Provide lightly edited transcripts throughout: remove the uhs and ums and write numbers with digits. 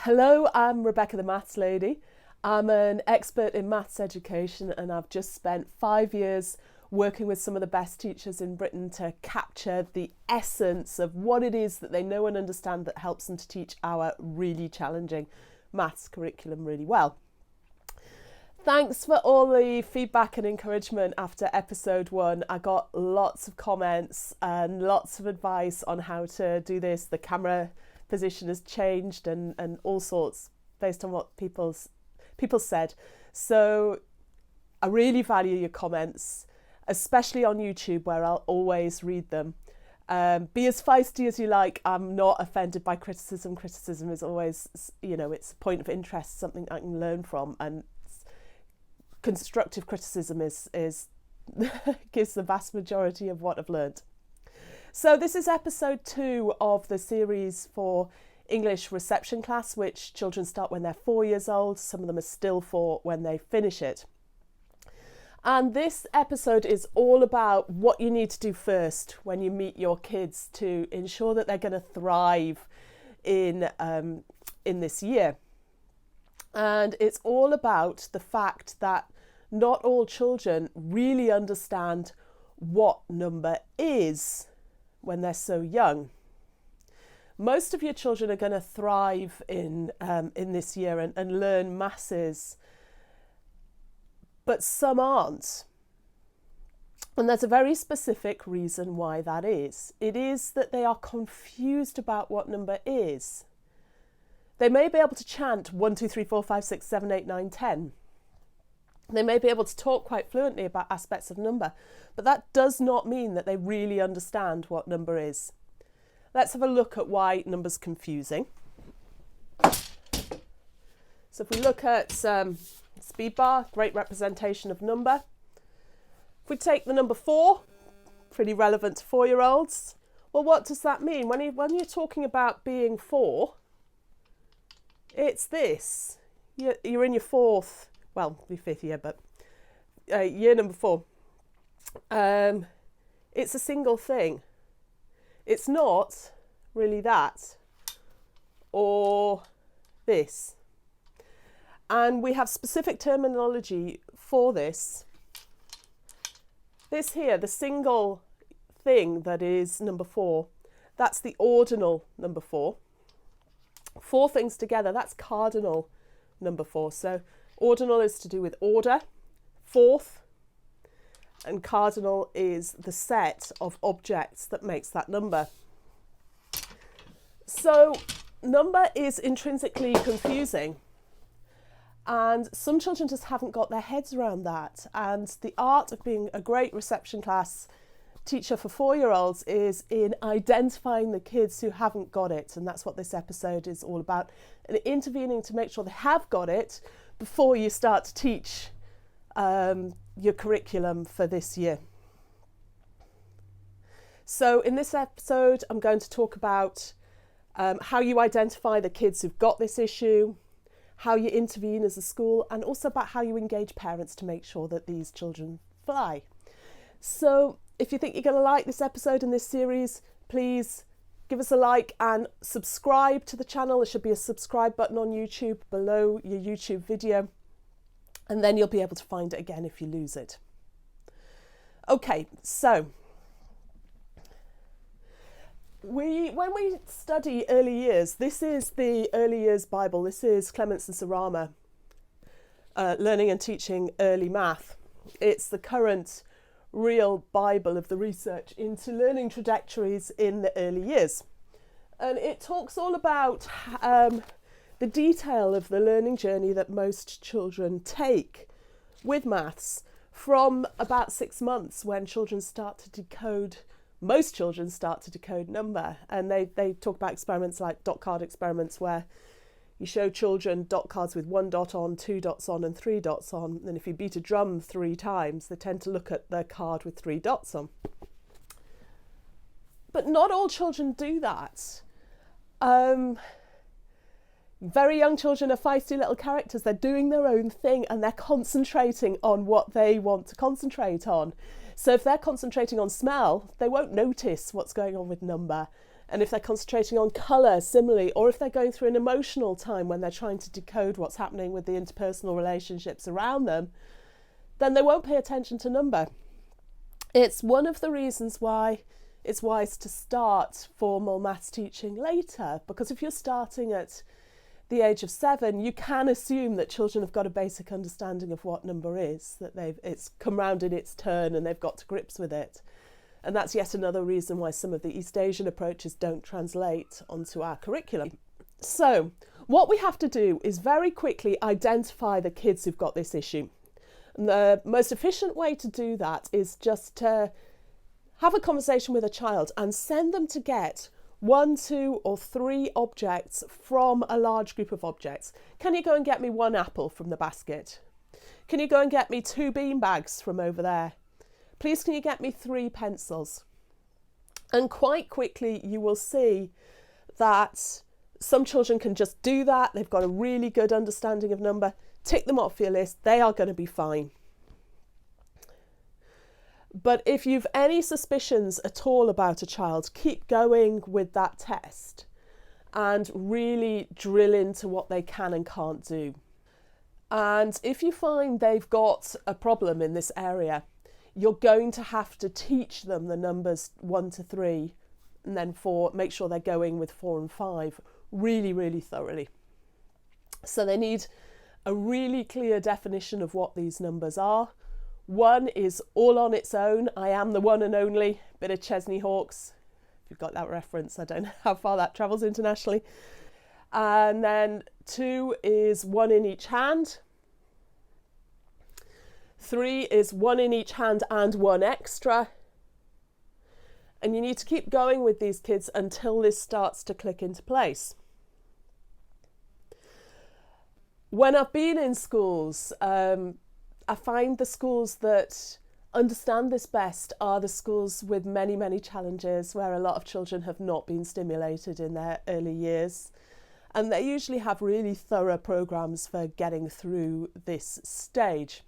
Hello, I'm Rebecca the Maths Lady. I'm an expert in maths education and I've just spent 5 years working with some of the best teachers in Britain to capture the essence of what it is that they know and understand that helps them to teach our really challenging maths curriculum really well. Thanks for all the feedback and encouragement after episode 1. I got lots of comments and lots of advice on how to do this. The camera position has changed and all sorts based on what people said. So I really value your comments, especially on YouTube where I'll always read them. Be as feisty as you like. I'm not offended by criticism. Criticism is always, it's a point of interest, something I can learn from, and constructive criticism is gives the vast majority of what I've learned. So this is episode 2 of the series for English reception class, which children start when they're 4 years old. Some of them are still 4 when they finish it. And this episode is all about what you need to do first when you meet your kids to ensure that they're going to thrive in this year. And it's all about the fact that not all children really understand what number is when they're so young. Most of your children are going to thrive in this year and learn masses, but some aren't. And there's a very specific reason why that is. It is that they are confused about what number is. They may be able to chant 1, 2, 3, 4, 5, 6, 7, 8, 9, 10. They may be able to talk quite fluently about aspects of number, but that does not mean that they really understand what number is. Let's have a look at why number's confusing. So if we look at speed bar, great representation of number. If we take the number 4, pretty relevant to 4-year-olds. Well, what does that mean? When you're talking about being 4, it's this. You're in your 4th, well, your 5th year, but year number 4. It's a single thing. It's not really that or this. And we have specific terminology for this. This here, the single thing that is number 4, that's the ordinal number 4. 4 things together, that's cardinal number 4. So ordinal is to do with order, 4th, and cardinal is the set of objects that makes that number. So number is intrinsically confusing, and some children just haven't got their heads around that. And the art of being a great reception class teacher for 4-year-olds is in identifying the kids who haven't got it, and that's what this episode is all about, and intervening to make sure they have got it before you start to teach your curriculum for this year. So in this episode I'm going to talk about how you identify the kids who've got this issue, how you intervene as a school, and also about how you engage parents to make sure that these children fly. So if you think you're going to like this episode and this series, please give us a like and subscribe to the channel. There should be a subscribe button on YouTube below your YouTube video, and then you'll be able to find it again if you lose it. Okay, so when we study early years, this is the Early Years Bible. This is Clements and Sarama, Learning and Teaching Early Math. It's the current real Bible of the research into learning trajectories in the early years. And it talks all about the detail of the learning journey that most children take with maths from about 6 months, when children start to decode, most children start to decode number. And they talk about experiments like dot card experiments, where you show children dot cards with 1 dot on, 2 dots on and 3 dots on. And if you beat a drum 3 times, they tend to look at the card with 3 dots on. But not all children do that. Very young children are feisty little characters. They're doing their own thing and they're concentrating on what they want to concentrate on. So if they're concentrating on smell, they won't notice what's going on with number. And if they're concentrating on colour, similarly, or if they're going through an emotional time when they're trying to decode what's happening with the interpersonal relationships around them, then they won't pay attention to number. It's one of the reasons why it's wise to start formal maths teaching later, because if you're starting at the age of 7, you can assume that children have got a basic understanding of what number is, that it's come round in its turn and they've got to grips with it. And that's yet another reason why some of the East Asian approaches don't translate onto our curriculum. So what we have to do is very quickly identify the kids who've got this issue. And the most efficient way to do that is just to have a conversation with a child and send them to get 1, 2 or 3 objects from a large group of objects. Can you go and get me 1 apple from the basket? Can you go and get me 2 bean bags from over there? Please can you get me 3 pencils? And quite quickly you will see that some children can just do that. They've got a really good understanding of number. Tick them off your list. They are going to be fine. But if you've any suspicions at all about a child, keep going with that test and really drill into what they can and can't do. And if you find they've got a problem in this area, you're going to have to teach them the numbers 1 to 3 and then 4, make sure they're going with 4 and 5 really, really thoroughly. So they need a really clear definition of what these numbers are. 1 is all on its own. I am the one and only. Bit of Chesney Hawkes. If you've got that reference, I don't know how far that travels internationally. And then 2 is 1 in each hand. 3 is 1 in each hand and 1 extra. And you need to keep going with these kids until this starts to click into place. When I've been in schools, I find the schools that understand this best are the schools with many, many challenges, where a lot of children have not been stimulated in their early years. And they usually have really thorough programs for getting through this stage.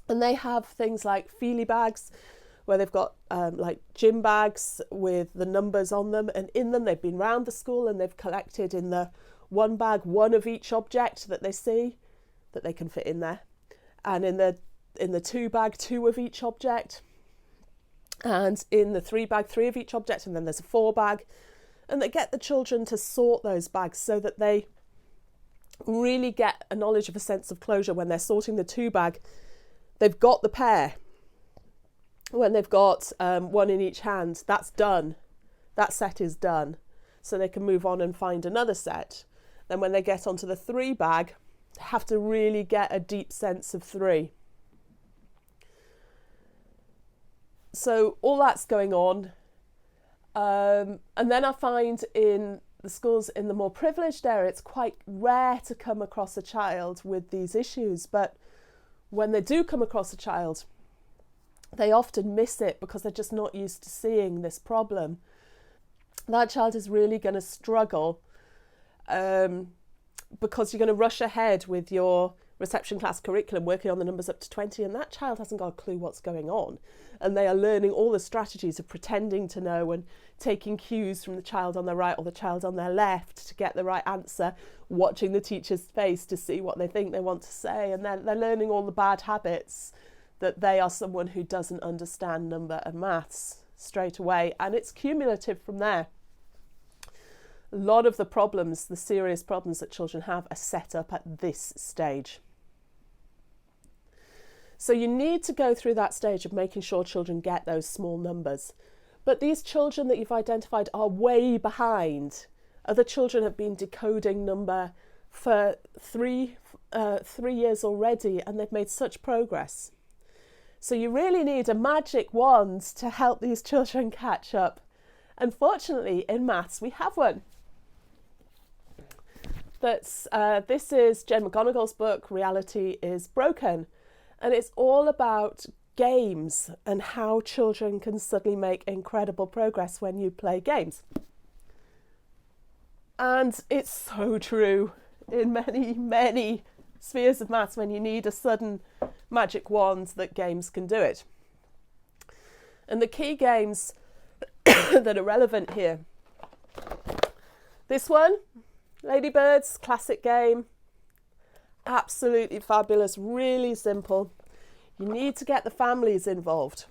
And they have things like feely bags, where they've got like gym bags with the numbers on them, and in them they've been round the school and they've collected in the 1 bag 1 of each object that they see that they can fit in there, and in the 2 bag 2 of each object, and in the 3 bag 3 of each object, and then there's a 4 bag, and they get the children to sort those bags so that they really get a knowledge of a sense of closure. When they're sorting the 2 bag, they've got the pair. When they've got 1 in each hand, that's done. That set is done. So they can move on and find another set. Then when they get onto the 3 bag, they have to really get a deep sense of 3. So all that's going on. And then I find in the schools in the more privileged area, it's quite rare to come across a child with these issues. But when they do come across a child, they often miss it because they're just not used to seeing this problem. That child is really going to struggle because you're going to rush ahead with your reception class curriculum, working on the numbers up to 20, and that child hasn't got a clue what's going on. And they are learning all the strategies of pretending to know and taking cues from the child on their right or the child on their left to get the right answer, watching the teacher's face to see what they think they want to say. And then they're learning all the bad habits that they are someone who doesn't understand number and maths straight away. And it's cumulative from there. A lot of the problems, the serious problems that children have, are set up at this stage. So you need to go through that stage of making sure children get those small numbers. But these children that you've identified are way behind. Other children have been decoding number for three years already, and they've made such progress. So you really need a magic wand to help these children catch up. Unfortunately, in maths, we have one. This is Jen McGonigal's book, Reality is Broken. And it's all about games and how children can suddenly make incredible progress when you play games. And it's so true in many, many spheres of maths when you need a sudden magic wand that games can do it. And the key games that are relevant here This one, Ladybirds, classic game. Absolutely fabulous, really simple. You need to get the families involved.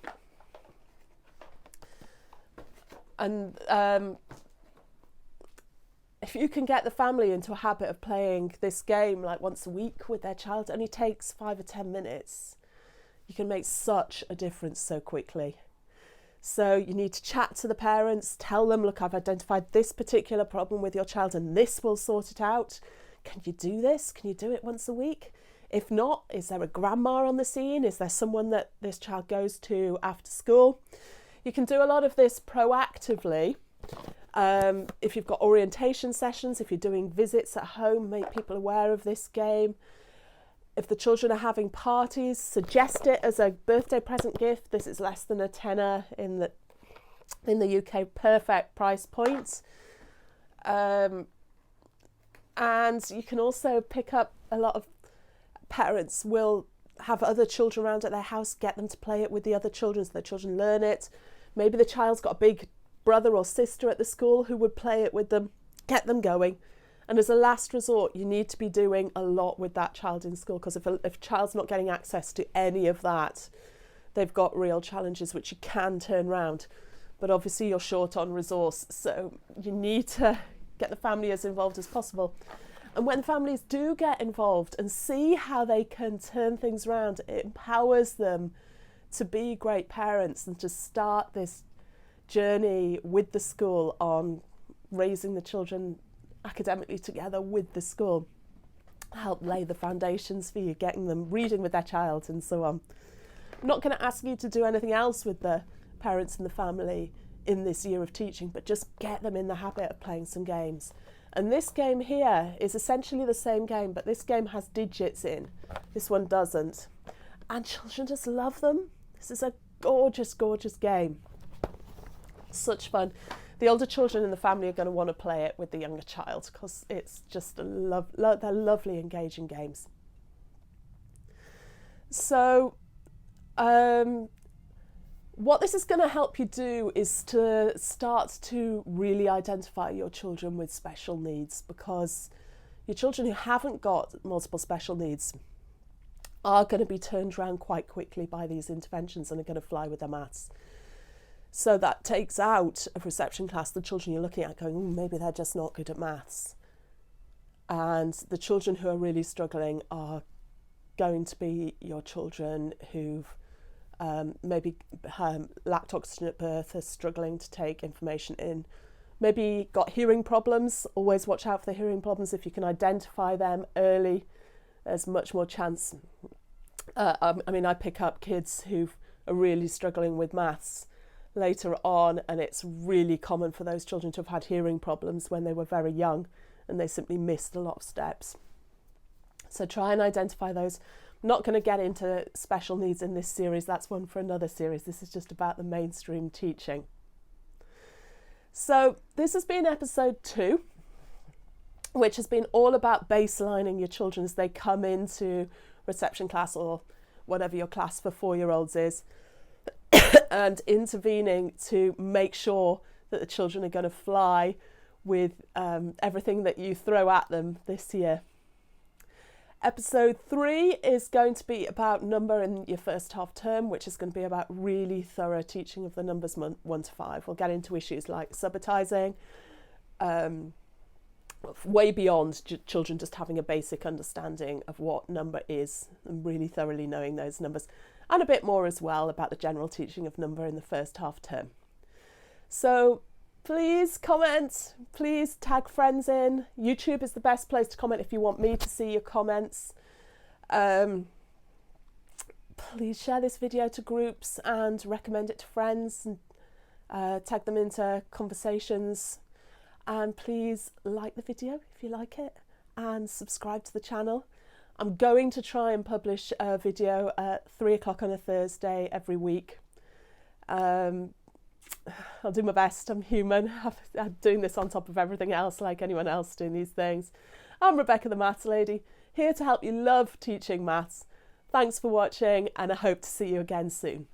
And if you can get the family into a habit of playing this game like once a week with their child, it only takes 5 or 10 minutes. You can make such a difference so quickly. So you need to chat to the parents, tell them, look, I've identified this particular problem with your child and this will sort it out. Can you do this? Can you do it once a week? If not, is there a grandma on the scene? Is there someone that this child goes to after school? You can do a lot of this proactively. If you've got orientation sessions, if you're doing visits at home, make people aware of this game. If the children are having parties, suggest it as a birthday present gift. This is less than a tenner in the UK, perfect price point. And you can also pick up, a lot of parents will have other children around at their house, get them to play it with the other children so the children learn it. Maybe the child's got a big brother or sister at the school who would play it with them, get them going. And as a last resort, you need to be doing a lot with that child in school, because if a child's not getting access to any of that, they've got real challenges which you can turn around. But obviously you're short on resource, so you need to get the family as involved as possible. And when families do get involved and see how they can turn things around, it empowers them to be great parents and to start this journey with the school on raising the children academically together with the school. Help lay the foundations for you, getting them reading with their child and so on. I'm not going to ask you to do anything else with the parents and the family in this year of teaching, but just get them in the habit of playing some games. And this game here is essentially the same game, but this game has digits in. This one doesn't. And children just love them. This is a gorgeous, gorgeous game. Such fun. The older children in the family are going to want to play it with the younger child because it's just they're lovely, engaging games. So what this is going to help you do is to start to really identify your children with special needs, because your children who haven't got multiple special needs are going to be turned around quite quickly by these interventions and are going to fly with their maths. So that takes out of reception class the children you're looking at going, maybe they're just not good at maths. And the children who are really struggling are going to be your children who've maybe lacked oxygen at birth, are struggling to take information in, maybe got hearing problems. Always watch out for the hearing problems. If you can identify them early, there's much more chance. I pick up kids who are really struggling with maths later on, and it's really common for those children to have had hearing problems when they were very young and they simply missed a lot of steps. So try and identify those. I'm not going to get into special needs in this series, that's one for another series. This is just about the mainstream teaching. So this has been episode 2, which has been all about baselining your children as they come into reception class or whatever your class for 4-year-olds is, and intervening to make sure that the children are going to fly with everything that you throw at them this year. Episode 3 is going to be about number in your first half term, which is going to be about really thorough teaching of the numbers 1 to 5. We'll get into issues like subitizing, way beyond children just having a basic understanding of what number is and really thoroughly knowing those numbers, and a bit more as well about the general teaching of number in the first half term. So please comment, please tag friends in. YouTube is the best place to comment if you want me to see your comments. Please share this video to groups and recommend it to friends, and tag them into conversations. And please like the video if you like it, and subscribe to the channel. I'm going to try and publish a video at 3 o'clock on a Thursday every week. I'll do my best. I'm human. I'm doing this on top of everything else, like anyone else doing these things. I'm Rebecca the Maths Lady, here to help you love teaching maths. Thanks for watching, and I hope to see you again soon.